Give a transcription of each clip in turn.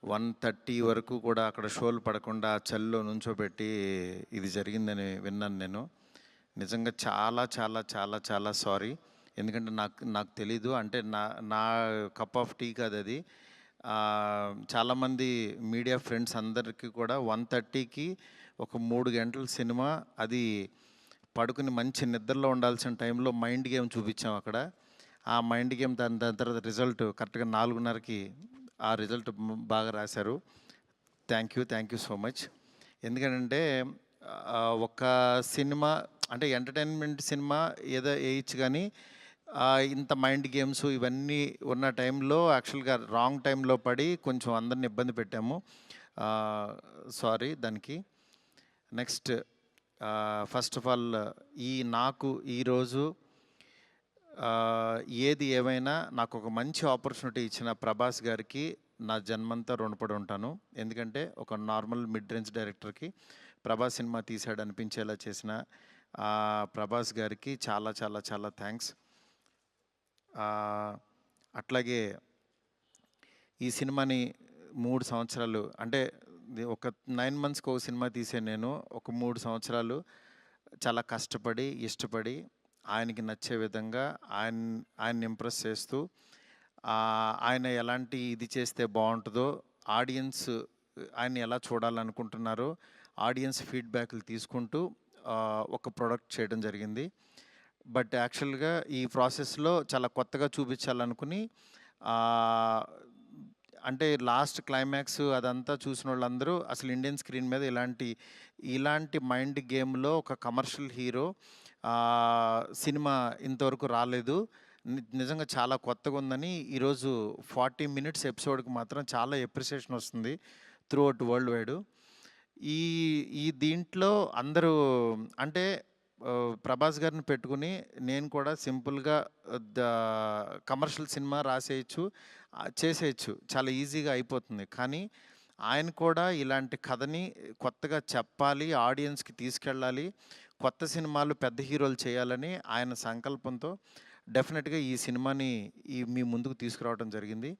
1:30 వరకు కూడా అక్కడ షోలు పడకుండా చలిలో నుంచోబెట్టి ఇది జరిగిందని విన్నాను నేను. నిజంగా చాలా చాలా చాలా చాలా సారీ. ఎందుకంటే నాకు తెలీదు. అంటే నా కప్ ఆఫ్ టీ కాదు అది. చాలామంది మీడియా ఫ్రెండ్స్ అందరికీ కూడా 1:30కి ఒక 3 గంటల సినిమా, అది పడుకుని మంచి నిద్రలో ఉండాల్సిన టైంలో మైండ్ గేమ్ చూపించాం అక్కడ. ఆ మైండ్ గేమ్ దాని తర్వాత రిజల్ట్ కరెక్ట్గా 4:30కి ఆ రిజల్ట్ బాగా రాశారు. Thank you so much. ఎందుకంటే ఒక సినిమా అంటే ఎంటర్టైన్మెంట్ సినిమా ఏదో వేయచ్చు, కానీ ఇంత మైండ్ గేమ్స్ ఇవన్నీ ఉన్న టైంలో యాక్చువల్గా రాంగ్ టైంలో పడి కొంచెం అందరిని ఇబ్బంది పెట్టాము. సారీ దానికి. నెక్స్ట్, ఫస్ట్ ఆఫ్ ఆల్ నాకు ఈరోజు ఏది ఏమైనా నాకు ఒక మంచి ఆపర్చునిటీ ఇచ్చిన ప్రభాస్ గారికి నా జన్మంతా రుణపడి ఉంటాను. ఎందుకంటే ఒక నార్మల్ మిడ్ రేంజ్ డైరెక్టర్కి ప్రభాస్ సినిమా తీసాడు అనిపించేలా చేసిన ప్రభాస్ గారికి చాలా చాలా చాలా థ్యాంక్స్. అట్లాగే ఈ సినిమాని 3 సంవత్సరాలు, అంటే ఒక 9 మంత్స్కి ఒక సినిమా తీసే నేను ఒక 3 సంవత్సరాలు చాలా కష్టపడి ఇష్టపడి ఆయనకి నచ్చే విధంగా ఆయన్ని ఇంప్రెస్ చేస్తూ, ఆయన ఎలాంటి ఇది చేస్తే బాగుంటుందో, ఆడియన్స్ ఆయన ఎలా చూడాలనుకుంటున్నారో ఆడియన్స్ ఫీడ్బ్యాక్లు తీసుకుంటూ ఒక ప్రోడక్ట్ చేయడం జరిగింది. బట్ యాక్చువల్గా ఈ ప్రాసెస్లో చాలా కొత్తగా చూపించాలనుకుని, అంటే లాస్ట్ క్లైమాక్స్ అదంతా చూసిన వాళ్ళందరూ అసలు ఇండియన్ స్క్రీన్ మీద ఇలాంటి మైండ్ గేమ్లో ఒక కమర్షియల్ హీరో సినిమా ఇంతవరకు రాలేదు, నిజంగా చాలా కొత్తగా ఉందని ఈరోజు 40 మినిట్స్ ఎపిసోడ్కి మాత్రం చాలా ఎప్రిసియేషన్ వస్తుంది త్రూ అవుట్ వరల్డ్ వైడ్. ఈ దీంట్లో అందరూ అంటే ప్రభాస్ గారిని పెట్టుకుని నేను కూడా సింపుల్గా కమర్షియల్ సినిమా రాసేయచ్చు, చేసేయచ్చు, చాలా ఈజీగా అయిపోతుంది. కానీ ఆయన కూడా ఇలాంటి కథని కొత్తగా చెప్పాలి, ఆడియన్స్కి తీసుకెళ్ళాలి, కొత్త సినిమాలు పెద్ద హీరోలు చేయాలని ఆయన సంకల్పంతో డెఫినెట్గా ఈ సినిమాని మీ ముందుకు తీసుకురావడం జరిగింది.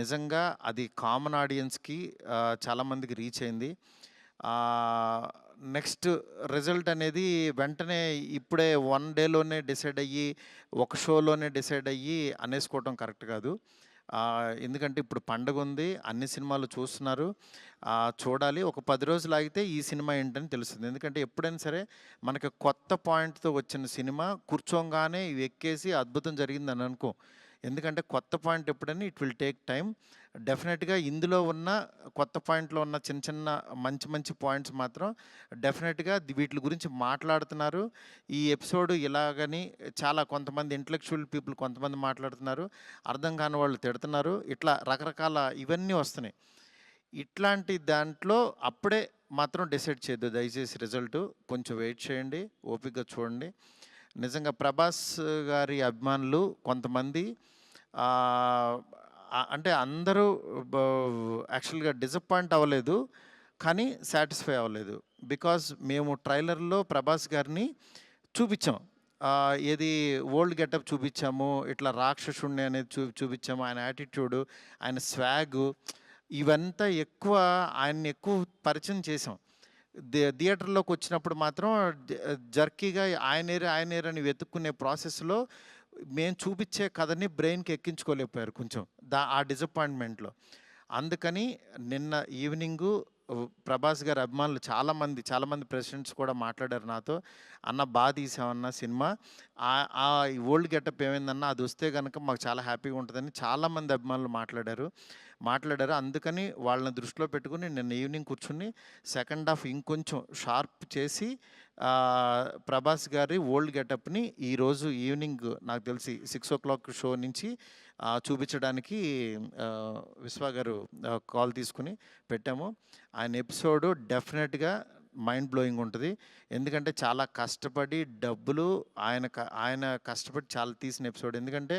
నిజంగా అది కామన్ ఆడియన్స్కి చాలామందికి రీచ్ అయింది. నెక్స్ట్ రిజల్ట్ అనేది వెంటనే ఇప్పుడే 1 డేలోనే డిసైడ్ అయ్యి ఒక షోలోనే డిసైడ్ అయ్యి అనేసుకోవటం కరెక్ట్ కాదు. ఎందుకంటే ఇప్పుడు పండగ ఉంది, అన్ని సినిమాలు చూస్తున్నారు, చూడాలి. ఒక 10 రోజులు ఆగితే ఈ సినిమా ఏంటని తెలుస్తుంది. ఎందుకంటే ఎప్పుడైనా సరే మనకి కొత్త పాయింట్తో వచ్చిన సినిమా కూర్చోగానే ఇవి ఎక్కేసి అద్భుతం జరిగిందని అనుకో. ఎందుకంటే కొత్త పాయింట్ ఎప్పుడైనా ఇట్ విల్ టేక్ టైం. డెఫినెట్గా ఇందులో ఉన్న కొత్త పాయింట్లో ఉన్న చిన్న చిన్న మంచి పాయింట్స్ మాత్రం డెఫినెట్గా వీటి గురించి మాట్లాడుతున్నారు. ఈ ఎపిసోడ్ ఇలాగని చాలా కొంతమంది ఇంటలెక్చువల్ పీపుల్ కొంతమంది మాట్లాడుతున్నారు, అర్థం కాని వాళ్ళు తిడుతున్నారు, ఇట్లా రకరకాల ఇవన్నీ వస్తున్నాయి. ఇట్లాంటి దాంట్లో అప్పుడే మాత్రం డిసైడ్ చేయొద్దు దయచేసి. రిజల్ట్ కొంచెం వెయిట్ చేయండి, ఓపికగా చూడండి. నిజంగా ప్రభాస్ గారి అభిమానులు కొంతమంది అంటే అందరూ యాక్చువల్గా డిసప్పాయింట్ అవ్వలేదు, కానీ సాటిస్ఫై అవ్వలేదు. బికాజ్ మేము ట్రైలర్లో ప్రభాస్ గారిని చూపించాం, ఏది ఓల్డ్ గెటప్ చూపించాము, ఇట్లా రాక్షసుణ్ణి అనేది చూపించాము, ఆయన యాటిట్యూడు, ఆయన స్వాగు, ఇవంతా ఆయన్ని ఎక్కువ పరిచయం చేసాం. థియేటర్లోకి వచ్చినప్పుడు మాత్రం జర్కీగా ఆయనేరని వెతుక్కునే ప్రాసెస్లో మేము చూపించే కథని బ్రెయిన్కి ఎక్కించుకోలేకపోయారు కొంచెం ఆ డిసప్పాయింట్మెంట్లో. అందుకని నిన్న ఈవినింగు ప్రభాస్ గారి అభిమానులు చాలామంది ప్రెసిడెంట్స్ కూడా మాట్లాడారు నాతో, అన్న బాగా తీసామన్న సినిమా, ఆ ఓల్డ్ గెటప్ ఏమైందన్నా అది వస్తే కనుక మాకు చాలా హ్యాపీగా ఉంటుందని చాలామంది అభిమానులు మాట్లాడారు. అందుకని వాళ్ళని దృష్టిలో పెట్టుకుని నిన్న ఈవినింగ్ కూర్చుని సెకండ్ హాఫ్ ఇంకొంచెం షార్ప్ చేసి ప్రభాస్ గారి ఓల్డ్ గెటప్ని ఈరోజు ఈవినింగ్ నాకు తెలిసి 6 o'clock షో నుంచి చూపించడానికి విశ్వ గారు కాల్ తీసుకుని పెట్టాము. ఆయన ఎపిసోడు డెఫినెట్గా మైండ్ బ్లోయింగ్ ఉంటుంది. ఎందుకంటే చాలా కష్టపడి డబ్బులు ఆయన కష్టపడి చాలా తీసిన ఎపిసోడ్. ఎందుకంటే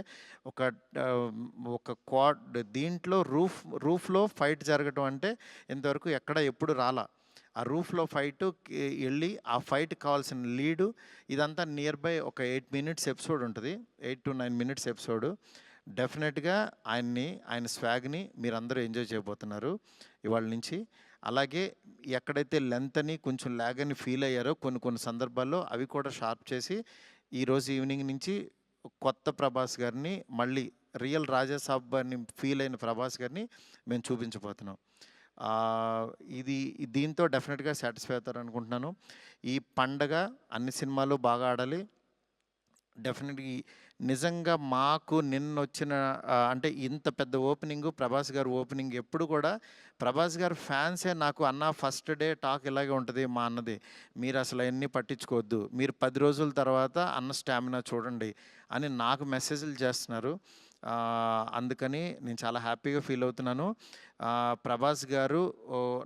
ఒక దీంట్లో రూఫ్లో ఫైట్ జరగటం అంటే ఇంతవరకు ఎప్పుడు రాలా. ఆ రూఫ్లో ఫైట్ వెళ్ళి ఆ ఫైట్ కావాల్సిన లీడు ఇదంతా నియర్ బై ఒక 8 minutes ఎపిసోడ్ ఉంటుంది, 8 to 9 minutes ఎపిసోడు. డెఫినెట్గా ఆయన స్వాగ్ని మీరందరూ ఎంజాయ్ చేయబోతున్నారు ఇవాళ నుంచి. అలాగే ఎక్కడైతే లెంత్ అని కొంచెం ల్యాగ్ అని ఫీల్ అయ్యారో కొన్ని సందర్భాల్లో అవి కూడా షార్ప్ చేసి ఈరోజు ఈవినింగ్ నుంచి కొత్త ప్రభాస్ గారిని, మళ్ళీ రియల్ రాజాసాబ్ అని ఫీల్ అయిన ప్రభాస్ గారిని మేము చూపించబోతున్నాం. దీంతో డెఫినెట్గా సాటిస్ఫై అవుతారు అనుకుంటున్నాను. ఈ పండగ అన్ని సినిమాలు బాగా ఆడాలి. డెఫినెట్గా నిజంగా మాకు నిన్నొచ్చిన అంటే ఇంత పెద్ద ఓపెనింగు, ప్రభాస్ గారు ఓపెనింగ్ ఎప్పుడు కూడా ప్రభాస్ గారు ఫ్యాన్సే నాకు అన్న ఫస్ట్ డే టాక్ ఇలాగే ఉంటుంది మా అన్నది, మీరు అసలు అవన్నీ పట్టించుకోవద్దు, మీరు 10 రోజుల తర్వాత అన్న స్టామినా చూడండి అని నాకు మెసేజ్లు చేస్తున్నారు. అందుకని నేను చాలా హ్యాపీగా ఫీల్ అవుతున్నాను. ప్రభాస్ గారు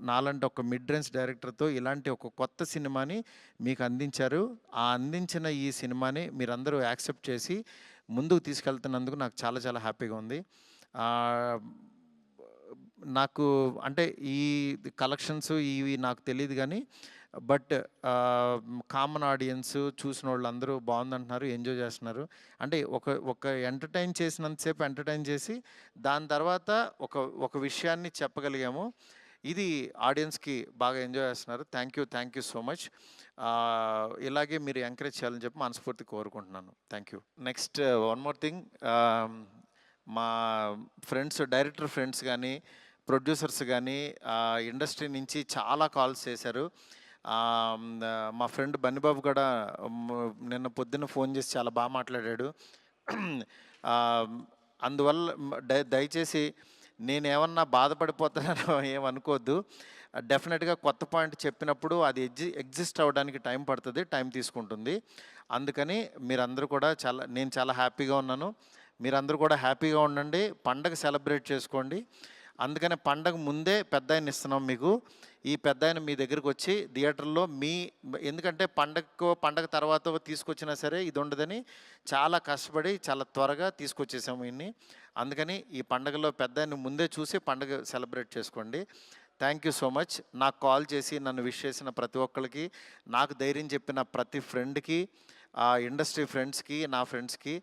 నాలాంటి ఒక మిడ్ రేంజ్ డైరెక్టర్తో ఇలాంటి ఒక కొత్త సినిమాని మీకు అందించారు. అందించిన ఈ సినిమాని మీరందరూ యాక్సెప్ట్ చేసి ముందుకు తీసుకెళ్తున్నందుకు నాకు చాలా చాలా హ్యాపీగా ఉంది. నాకు అంటే ఈ కలెక్షన్స్ ఇవి నాకు తెలియదు కానీ బట్ కామన్ ఆడియన్స్ చూసిన వాళ్ళందరూ బాగుందంటున్నారు, ఎంజాయ్ చేస్తున్నారు. అంటే ఒక ఎంటర్టైన్ చేసినంతసేపు ఎంటర్టైన్ చేసి దాని తర్వాత ఒక విషయాన్ని చెప్పగలిగాము. ఇది ఆడియన్స్కి బాగా ఎంజాయ్ చేస్తున్నారు. Thank you so much. ఇలాగే మీరు ఎంకరేజ్ చేయాలని చెప్పి మనస్ఫూర్తి కోరుకుంటున్నాను. Thank you. Next one more thing, మా ఫ్రెండ్స్, డైరెక్టర్ ఫ్రెండ్స్ కానీ ప్రొడ్యూసర్స్ కానీ ఇండస్ట్రీ నుంచి చాలా కాల్స్ చేశారు. మా ఫ్రెండ్ బన్నిబాబు కూడా నిన్న పొద్దున్న ఫోన్ చేసి చాలా బాగా మాట్లాడాడు. అందువల్ల దయచేసి నేనేమన్నా బాధపడిపోతున్నానో ఏమనుకోవద్దు. డెఫినెట్గా కొత్త పాయింట్ చెప్పినప్పుడు అది ఎగ్జిస్ట్ అవ్వడానికి టైం పడుతుంది, టైం తీసుకుంటుంది. అందుకని మీరందరూ కూడా నేను చాలా హ్యాపీగా ఉన్నాను. మీరందరూ కూడా హ్యాపీగా ఉండండి, పండగ సెలబ్రేట్ చేసుకోండి. అందుకని పండగ ముందే పెద్ద ఆయన ఇస్తున్నాం మీకు. ఈ పెద్ద ఆయన మీ దగ్గరికి వచ్చి థియేటర్లో ఎందుకంటే పండగ తర్వాత తీసుకొచ్చినా సరే ఇది ఉండదని చాలా కష్టపడి చాలా త్వరగా తీసుకొచ్చేసాము ఇన్ని. అందుకని ఈ పండగలో పెద్ద ఆయన ముందే చూసి పండగ సెలబ్రేట్ చేసుకోండి. Thank you so much. నాకు కాల్ చేసి నన్ను విష్ చేసిన ప్రతి ఒక్కరికి, నాకు ధైర్యం చెప్పిన ప్రతి ఫ్రెండ్కి, ఇండస్ట్రీ ఫ్రెండ్స్కి, నా ఫ్రెండ్స్కి,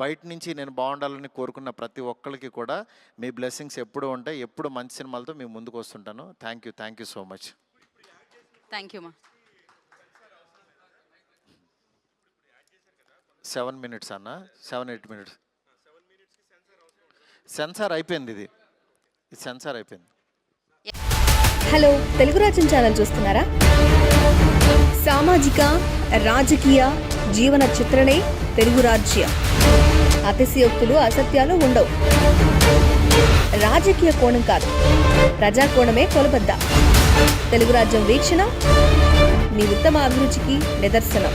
బయట నుంచి నేను బాగుండాలని కోరుకున్న ప్రతి ఒక్కరికి కూడా మీ బ్లెస్సింగ్స్ ఎప్పుడు ఉంటాయి. ఎప్పుడు మంచి సినిమాలతో మీ ముందుకు వస్తుంటాను. Thank you so much. Thank you మా. 7 minutes అన్న, 7-8 minutes సెన్సార్ అయిపోయింది. ఇది సెన్సార్ అయిపోయింది. హలో, తెలుగు రాజ్యం ఛానల్ చూస్తున్నారా? సామాజిక రాజకీయ జీవన చిత్రణే తెలుగు రాజ్యం. అతిశయోక్తులు అసత్యాలు ఉండవు. రాజకీయ కోణం కాదు, ప్రజా కోణమే కొలబద్ద. తెలుగు రాజ్యం వీక్షణ మీ ఉత్తమ అభిరుచికి నిదర్శనం.